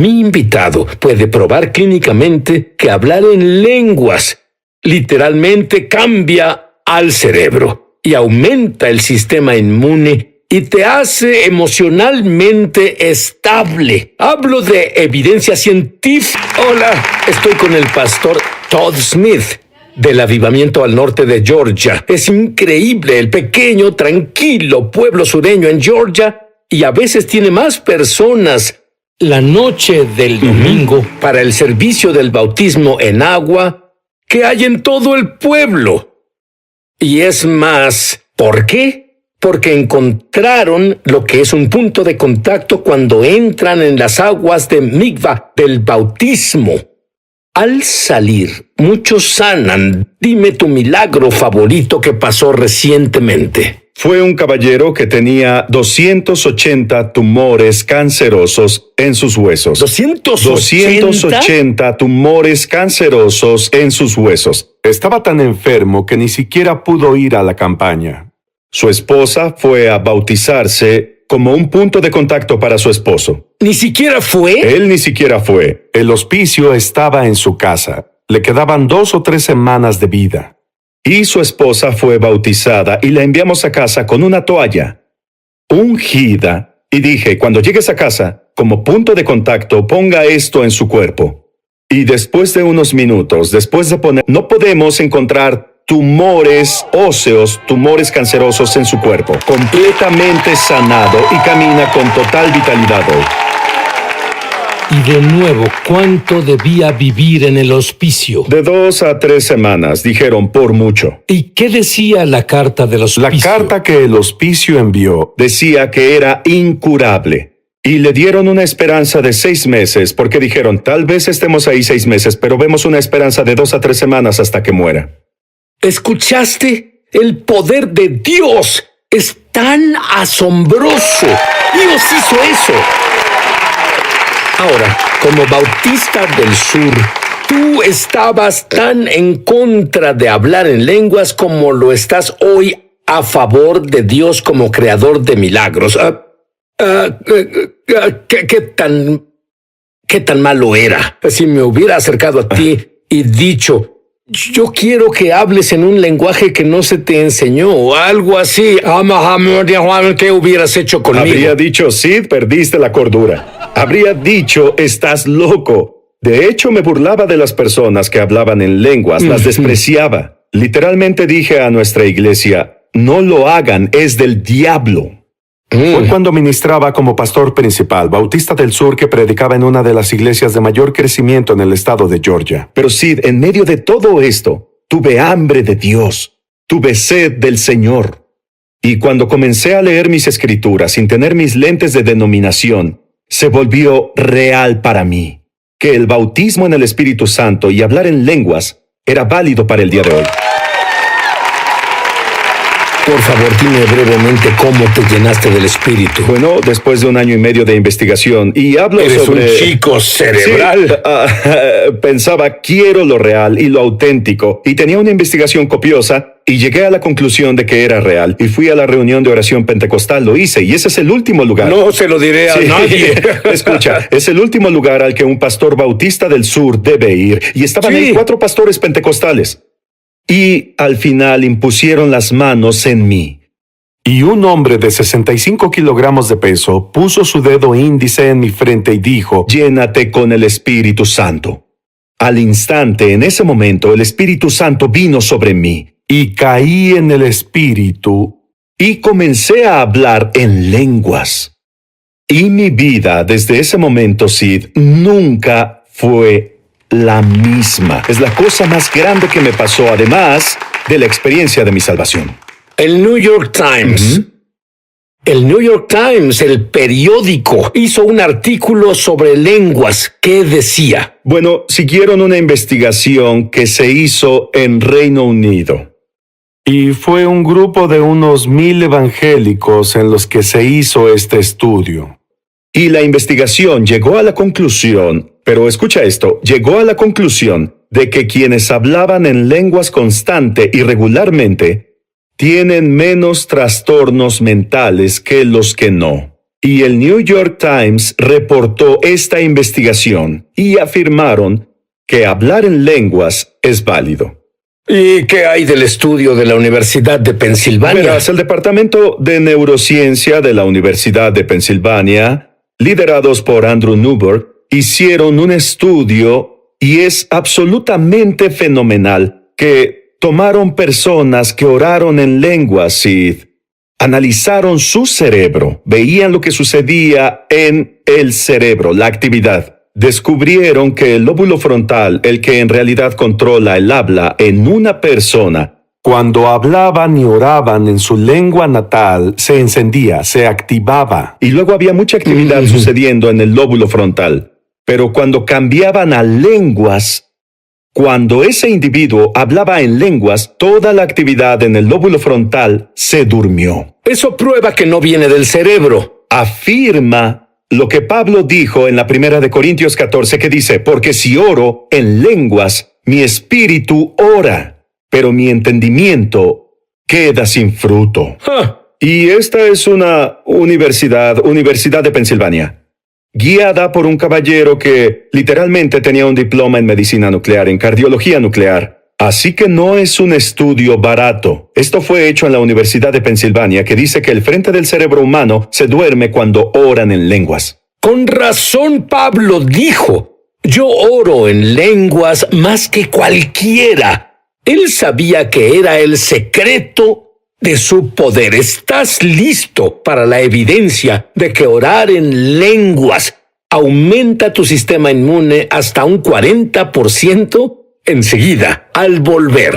Mi invitado puede probar clínicamente que hablar en lenguas literalmente cambia al cerebro y aumenta el sistema inmune y te hace emocionalmente estable. Hablo de evidencia científica. Hola, estoy con el pastor Todd Smith del Avivamiento al norte de Georgia. Es increíble el pequeño, tranquilo pueblo sureño en Georgia, y a veces tiene más personas la noche del domingo para el servicio del bautismo en agua que hay en todo el pueblo. Y es más, ¿por qué? Porque encontraron lo que es un punto de contacto cuando entran en las aguas de Mikvah, del bautismo. Al salir, muchos sanan. Dime tu milagro favorito que pasó recientemente. Fue un caballero que tenía 280 tumores cancerosos en sus huesos. ¿280 tumores cancerosos en sus huesos? Estaba tan enfermo que ni siquiera pudo ir a la campaña. Su esposa fue a bautizarse como un punto de contacto para su esposo. ¿Ni siquiera fue? Él ni siquiera fue. El hospicio estaba en su casa. Le quedaban 2 o 3 semanas de vida. Y su esposa fue bautizada y la enviamos a casa con una toalla ungida. Y dije, cuando llegues a casa, como punto de contacto, ponga esto en su cuerpo. Y después de unos minutos, no podemos encontrar tumores óseos, tumores cancerosos en su cuerpo. Completamente sanado y camina con total vitalidad hoy. Y de nuevo, ¿cuánto debía vivir en el hospicio? De 2 a 3 semanas, dijeron, por mucho. ¿Y qué decía la carta del hospicio? La carta que el hospicio envió decía que era incurable. Y le dieron una esperanza de 6 meses, porque dijeron, tal vez estemos ahí 6 meses, pero vemos una esperanza de 2 a 3 semanas hasta que muera. ¿Escuchaste? El poder de Dios es tan asombroso. Dios hizo eso. Ahora, como Bautista del Sur, tú estabas tan en contra de hablar en lenguas como lo estás hoy a favor de Dios como creador de milagros. ¿Qué tan malo era? Si me hubiera acercado a ti y dicho, yo quiero que hables en un lenguaje que no se te enseñó o algo así, ¿qué hubieras hecho conmigo? Habría dicho, Sid, perdiste la cordura. Habría dicho, estás loco. De hecho, me burlaba de las personas que hablaban en lenguas, las despreciaba. Literalmente dije a nuestra iglesia, no lo hagan, es del diablo. Fue cuando ministraba como pastor principal, Bautista del Sur, que predicaba en una de las iglesias de mayor crecimiento en el estado de Georgia. Pero Sid, en medio de todo esto, tuve hambre de Dios, tuve sed del Señor. Y cuando comencé a leer mis escrituras sin tener mis lentes de denominación, se volvió real para mí, que el bautismo en el Espíritu Santo y hablar en lenguas era válido para el día de hoy. Por favor, dime brevemente cómo te llenaste del Espíritu. Bueno, después de 1 año y medio de investigación, y hablo Eres sobre... un chico cerebral. Sí, pensaba, quiero lo real y lo auténtico, y tenía una investigación copiosa, y llegué a la conclusión de que era real, y fui a la reunión de oración pentecostal, lo hice, y ese es el último lugar. No se lo diré a nadie. Escucha, es el último lugar al que un pastor bautista del sur debe ir, y estaban ahí 4 pastores pentecostales. Y al final impusieron las manos en mí. Y un hombre de 65 kilogramos de peso puso su dedo índice en mi frente y dijo, llénate con el Espíritu Santo. Al instante, en ese momento, el Espíritu Santo vino sobre mí, y caí en el Espíritu, y comencé a hablar en lenguas. Y mi vida, desde ese momento, Sid, nunca fue la misma. Es la cosa más grande que me pasó, además de la experiencia de mi salvación. El New York Times. El New York Times, el periódico, hizo un artículo sobre lenguas. ¿Qué decía? Bueno, siguieron una investigación que se hizo en Reino Unido. Y fue un grupo de unos 1000 evangélicos en los que se hizo este estudio. Y la investigación llegó a la conclusión, pero escucha esto, llegó a la conclusión de que quienes hablaban en lenguas constante y regularmente tienen menos trastornos mentales que los que no. Y el New York Times reportó esta investigación y afirmaron que hablar en lenguas es válido. ¿Y qué hay del estudio de la Universidad de Pensilvania? Verás, el Departamento de Neurociencia de la Universidad de Pensilvania, liderados por Andrew Newberg, hicieron un estudio y es absolutamente fenomenal que tomaron personas que oraron en lenguas y analizaron su cerebro, veían lo que sucedía en el cerebro, la actividad. Descubrieron que el lóbulo frontal, el que en realidad controla el habla en una persona, cuando hablaban y oraban en su lengua natal, se encendía, se activaba. Y luego había mucha actividad sucediendo en el lóbulo frontal. Pero cuando cambiaban a lenguas, cuando ese individuo hablaba en lenguas, toda la actividad en el lóbulo frontal se durmió. Eso prueba que no viene del cerebro. Afirma lo que Pablo dijo en la 1 Corintios 14, que dice, porque si oro en lenguas, mi espíritu ora, pero mi entendimiento queda sin fruto. Y esta es una Universidad de Pensilvania, guiada por un caballero que literalmente tenía un diploma en medicina nuclear, en cardiología nuclear. Así que no es un estudio barato. Esto fue hecho en la Universidad de Pensilvania, que dice que el frente del cerebro humano se duerme cuando oran en lenguas. Con razón Pablo dijo, yo oro en lenguas más que cualquiera. Él sabía que era el secreto de su poder. ¿Estás listo para la evidencia de que orar en lenguas aumenta tu sistema inmune hasta un 40%? Enseguida, al volver.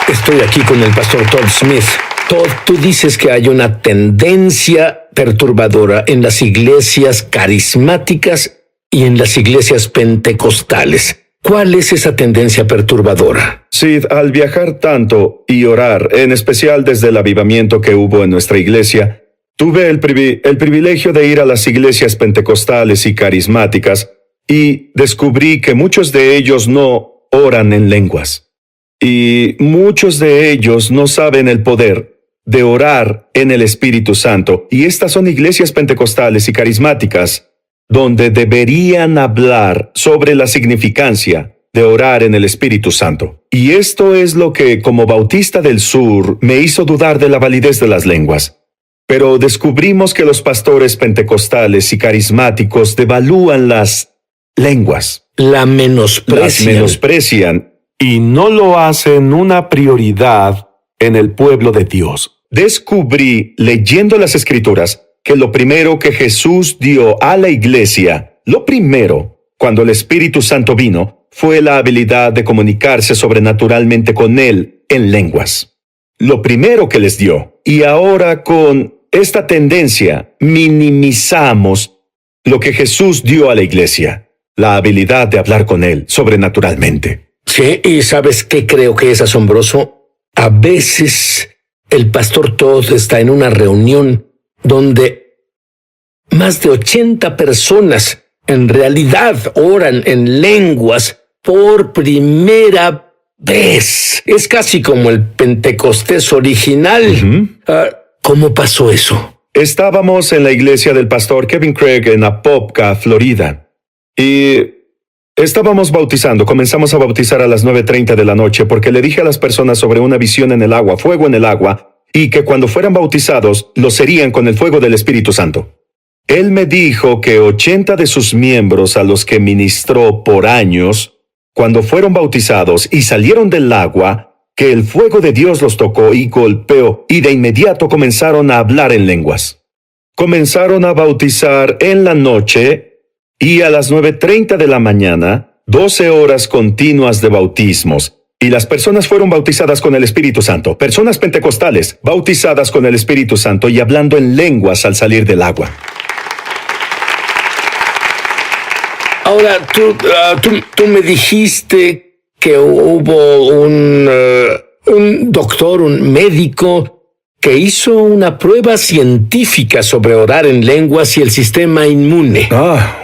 Estoy aquí con el pastor Todd Smith. Todd, tú dices que hay una tendencia perturbadora en las iglesias carismáticas y en las iglesias pentecostales. ¿Cuál es esa tendencia perturbadora? Sid, al viajar tanto y orar, en especial desde el avivamiento que hubo en nuestra iglesia, tuve el privilegio de ir a las iglesias pentecostales y carismáticas y descubrí que muchos de ellos no oran en lenguas. Y muchos de ellos no saben el poder de orar en el Espíritu Santo. Y estas son iglesias pentecostales y carismáticas donde deberían hablar sobre la significancia de orar en el Espíritu Santo. Y esto es lo que, como Bautista del Sur, me hizo dudar de la validez de las lenguas. Pero descubrimos que los pastores pentecostales y carismáticos devalúan las lenguas. Las menosprecian y no lo hacen una prioridad en el pueblo de Dios. Descubrí, leyendo las Escrituras, que lo primero que Jesús dio a la iglesia, lo primero, cuando el Espíritu Santo vino, fue la habilidad de comunicarse sobrenaturalmente con Él en lenguas. Lo primero que les dio. Y ahora con esta tendencia minimizamos lo que Jesús dio a la iglesia, la habilidad de hablar con Él sobrenaturalmente. Sí, y ¿sabes qué creo que es asombroso? A veces el pastor Todd está en una reunión donde más de 80 personas en realidad oran en lenguas por primera vez. Es casi como el Pentecostés original. ¿Cómo pasó eso? Estábamos en la iglesia del pastor Kevin Craig en Apopka, Florida. Y estábamos bautizando. Comenzamos a bautizar a las 9:30 de la noche porque le dije a las personas sobre una visión en el agua, fuego en el agua, y que cuando fueran bautizados, lo serían con el fuego del Espíritu Santo. Él me dijo que 80 de sus miembros a los que ministró por años, cuando fueron bautizados y salieron del agua, que el fuego de Dios los tocó y golpeó, y de inmediato comenzaron a hablar en lenguas. Comenzaron a bautizar en la noche, y a las 9:30 de la mañana, 12 horas continuas de bautismos, y las personas fueron bautizadas con el Espíritu Santo. Personas pentecostales, bautizadas con el Espíritu Santo y hablando en lenguas al salir del agua. Ahora, tú me dijiste que hubo un doctor, un médico, que hizo una prueba científica sobre orar en lenguas y el sistema inmune.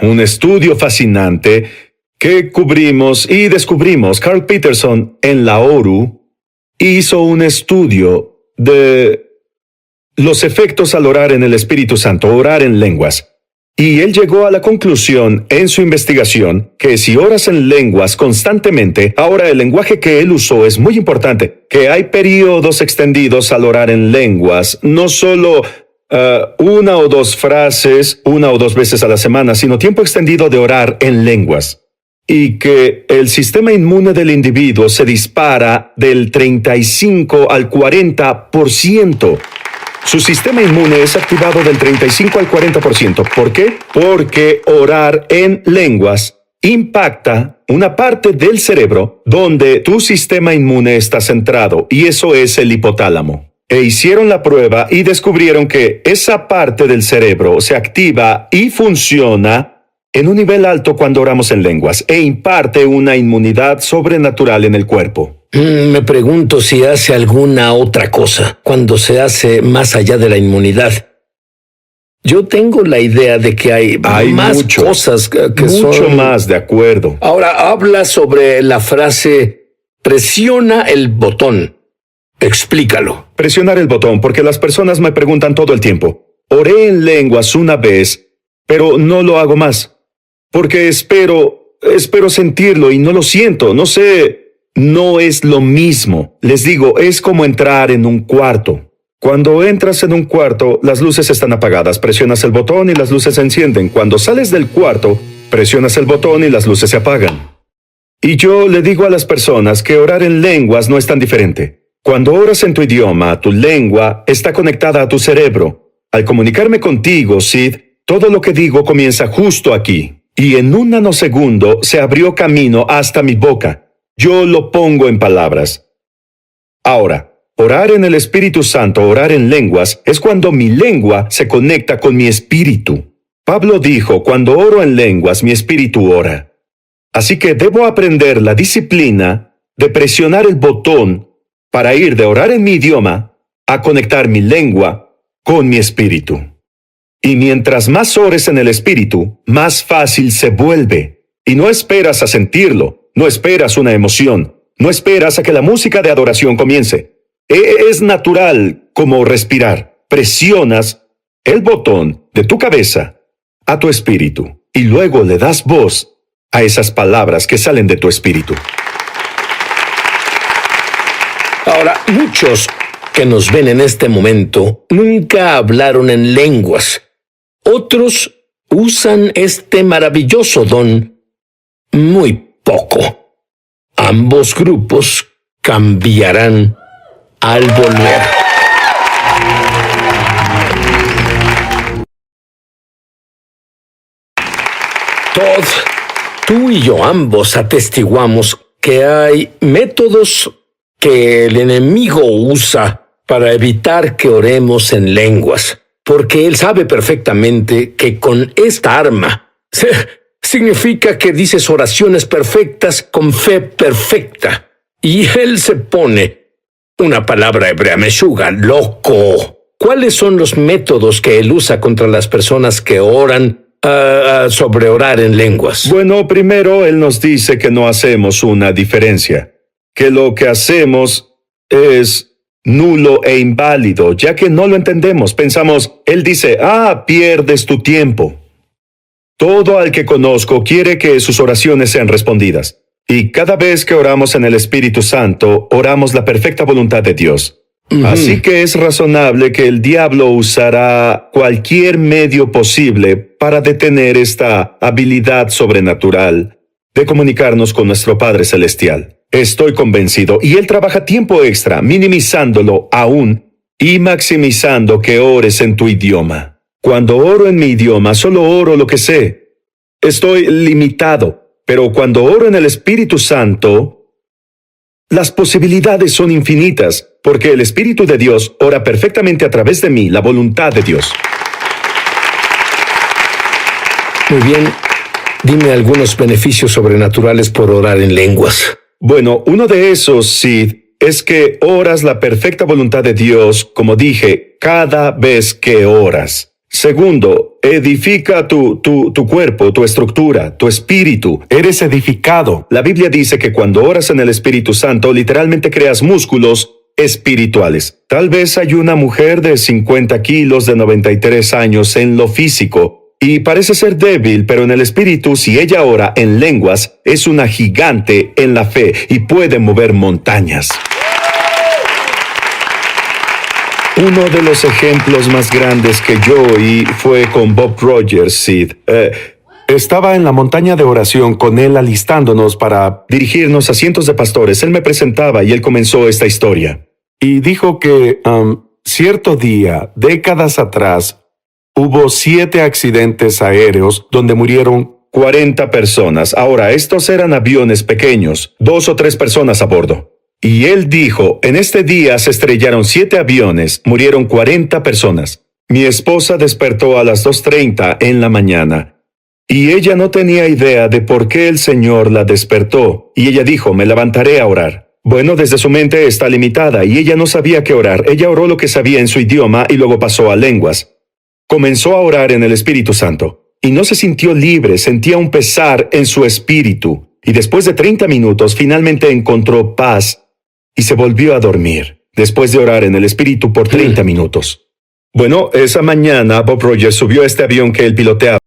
Un estudio fascinante que cubrimos y descubrimos. Carl Peterson en la ORU hizo un estudio de los efectos al orar en el Espíritu Santo, orar en lenguas. Y él llegó a la conclusión en su investigación que si oras en lenguas constantemente, ahora el lenguaje que él usó es muy importante, que hay periodos extendidos al orar en lenguas, no solo una o dos frases, una o dos veces a la semana, sino tiempo extendido de orar en lenguas. Y que el sistema inmune del individuo se dispara del 35 al 40%. Su sistema inmune es activado del 35 al 40%. ¿Por qué? Porque orar en lenguas impacta una parte del cerebro donde tu sistema inmune está centrado, y eso es el hipotálamo. E hicieron la prueba y descubrieron que esa parte del cerebro se activa y funciona en un nivel alto cuando oramos en lenguas e imparte una inmunidad sobrenatural en el cuerpo. Me pregunto si hace alguna otra cosa cuando se hace más allá de la inmunidad. Yo tengo la idea de que hay más cosas que mucho son... más, de acuerdo. Ahora habla sobre la frase presiona el botón. Explícalo. Presionar el botón, porque las personas me preguntan todo el tiempo. Oré en lenguas una vez, pero no lo hago más. Porque espero sentirlo y no lo siento, no sé... No es lo mismo. Les digo, es como entrar en un cuarto. Cuando entras en un cuarto, las luces están apagadas. Presionas el botón y las luces se encienden. Cuando sales del cuarto, presionas el botón y las luces se apagan. Y yo le digo a las personas que orar en lenguas no es tan diferente. Cuando oras en tu idioma, tu lengua está conectada a tu cerebro. Al comunicarme contigo, Sid, todo lo que digo comienza justo aquí. Y en un nanosegundo se abrió camino hasta mi boca. Yo lo pongo en palabras. Ahora, orar en el Espíritu Santo, orar en lenguas, es cuando mi lengua se conecta con mi espíritu. Pablo dijo, cuando oro en lenguas, mi espíritu ora. Así que debo aprender la disciplina de presionar el botón para ir de orar en mi idioma a conectar mi lengua con mi espíritu. Y mientras más ores en el espíritu, más fácil se vuelve. Y no esperas a sentirlo. No esperas una emoción, no esperas a que la música de adoración comience. Es natural como respirar. Presionas el botón de tu cabeza a tu espíritu y luego le das voz a esas palabras que salen de tu espíritu. Ahora, muchos que nos ven en este momento nunca hablaron en lenguas. Otros usan este maravilloso don muy poco. Ambos grupos cambiarán al volver. Todd, tú y yo ambos atestiguamos que hay métodos que el enemigo usa para evitar que oremos en lenguas, porque él sabe perfectamente que con esta arma significa que dices oraciones perfectas con fe perfecta. Y él se pone una palabra hebrea, meshuga, loco. ¿Cuáles son los métodos que él usa contra las personas que oran sobre orar en lenguas? Bueno, primero él nos dice que no hacemos una diferencia, que lo que hacemos es nulo e inválido, ya que no lo entendemos. Pensamos, él dice, pierdes tu tiempo. Todo al que conozco quiere que sus oraciones sean respondidas. Y cada vez que oramos en el Espíritu Santo, oramos la perfecta voluntad de Dios. Así que es razonable que el diablo usará cualquier medio posible para detener esta habilidad sobrenatural de comunicarnos con nuestro Padre Celestial. Estoy convencido, y él trabaja tiempo extra, minimizándolo aún y maximizando que ores en tu idioma. Cuando oro en mi idioma, solo oro lo que sé. Estoy limitado, pero cuando oro en el Espíritu Santo, las posibilidades son infinitas, porque el Espíritu de Dios ora perfectamente a través de mí, la voluntad de Dios. Muy bien, dime algunos beneficios sobrenaturales por orar en lenguas. Bueno, uno de esos, Sid, es que oras la perfecta voluntad de Dios, como dije, cada vez que oras. Segundo, edifica tu cuerpo, tu estructura, tu espíritu. Eres edificado. La Biblia dice que cuando oras en el Espíritu Santo, literalmente creas músculos espirituales. Tal vez hay una mujer de 50 kilos de 93 años en lo físico y parece ser débil, pero en el espíritu, si ella ora en lenguas, es una gigante en la fe y puede mover montañas. Uno de los ejemplos más grandes que yo oí fue con Bob Rogers, Sid. Estaba en la montaña de oración con él alistándonos para dirigirnos a cientos de pastores. Él me presentaba y él comenzó esta historia. y dijo que cierto día, décadas atrás, hubo 7 accidentes aéreos donde murieron 40 personas. Ahora, estos eran aviones pequeños, 2 o 3 personas a bordo. Y él dijo, en este día se estrellaron 7 aviones, murieron 40 personas. Mi esposa despertó a las 2:30 en la mañana. Y ella no tenía idea de por qué el Señor la despertó. Y ella dijo, me levantaré a orar. Bueno, desde su mente está limitada y ella no sabía qué orar. Ella oró lo que sabía en su idioma y luego pasó a lenguas. Comenzó a orar en el Espíritu Santo. Y no se sintió libre, sentía un pesar en su espíritu. Y después de 30 minutos finalmente encontró paz y se volvió a dormir, después de orar en el Espíritu por 30 minutos. Bueno, esa mañana Bob Rogers subió a este avión que él piloteaba.